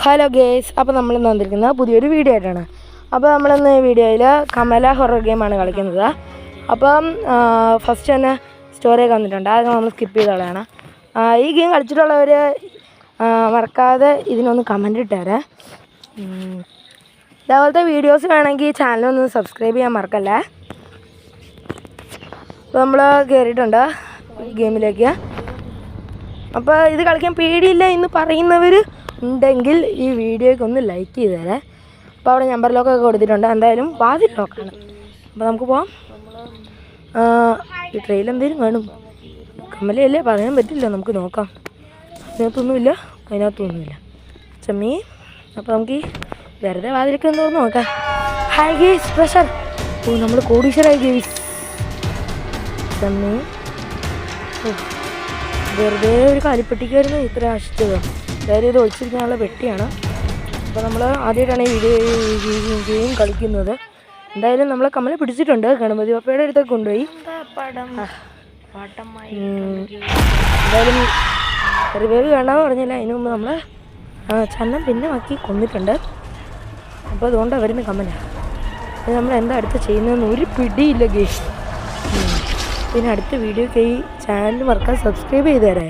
Hello guys, അപ്പോൾ നമ്മളിന്ന് വന്നിരിക്കുന്നത് പുതിയൊരു വീഡിയോ ആയിട്ടാണ്. അപ്പോൾ നമ്മളിന്ന് ഈ വീഡിയോയിൽ കമല ഹൊറർ ഗെയിമാണ് കളിക്കുന്നത്. അപ്പം ഫസ്റ്റ് തന്നെ സ്റ്റോറിയൊക്കെ വന്നിട്ടുണ്ട്, അത് നമ്മൾ സ്കിപ്പ് ചെയ്ത് കളയാണ്. ഈ ഗെയിം കളിച്ചിട്ടുള്ളവർ മറക്കാതെ ഇതിനൊന്ന് കമൻറ്റ് ഇട്ടേരെ. ഇതേപോലത്തെ വീഡിയോസ് വേണമെങ്കിൽ ചാനലൊന്ന് സബ്സ്ക്രൈബ് ചെയ്യാൻ മറക്കല്ലേ. അപ്പോൾ നമ്മൾ കയറിയിട്ടുണ്ട് ഗെയിമിലേക്ക്. അപ്പോൾ ഇത് കളിക്കാൻ പേടിയില്ല എന്ന് പറയുന്നവർ ഉണ്ടെങ്കിൽ ഈ വീഡിയോയ്ക്ക് ഒന്ന് ലൈക്ക് ചെയ്തേരെ. അപ്പോൾ അവിടെ നമ്പർ ലോക്കൊക്കെ കൊടുത്തിട്ടുണ്ട്, എന്തായാലും വാതിൽ ലോക്കാണ്. അപ്പോൾ നമുക്ക് പോവാം. ഈ ട്രെയിൽ എന്തെങ്കിലും കാണും, കമലയല്ലേ പറയാൻ പറ്റില്ല, നമുക്ക് നോക്കാം. അതിനകത്തൊന്നുമില്ല ചമ്മി. അപ്പോൾ നമുക്ക് ഈ വെറുതെ വാതിലൊക്കെ ഒന്ന് നോക്കാം. Hi guys, pressure. ഓ, നമ്മൾ കോടീശ്വരായി ഗേസ്. ചമ്മി വെറുതെ ഒരു കാലിപ്പെട്ടിക്കായിരുന്നു ഇത്ര ആശിച്ചത്. അതായത് ഇത് ഒളിച്ചിരിക്കാനുള്ള പെട്ടിയാണ്. അപ്പോൾ നമ്മൾ ആദ്യമായിട്ടാണ് ഈ ഗെയിം കളിക്കുന്നത്. എന്തായാലും നമ്മളെ കമല പിടിച്ചിട്ടുണ്ട്, ഗണപതി പപ്പയുടെ അടുത്തൊക്കെ കൊണ്ടുപോയി. എന്തായാലും റിവൈവ് കാണാമെന്ന് പറഞ്ഞില്ല, അതിന് മുമ്പ് നമ്മൾ ചന്നം പിന്നെ ആക്കി കൊന്നിട്ടുണ്ട്. അപ്പോൾ അതുകൊണ്ടാണ് വരുന്ന കമല. അത് നമ്മൾ എന്താ അടുത്ത് ചെയ്യുന്നതെന്ന് ഒരു പിടിയില്ല ഗെയിം. പിന്നെ അടുത്ത വീഡിയോക്ക് ഈ ചാനൽ മറക്കാൻ സബ്സ്ക്രൈബ് ചെയ്തേരെ.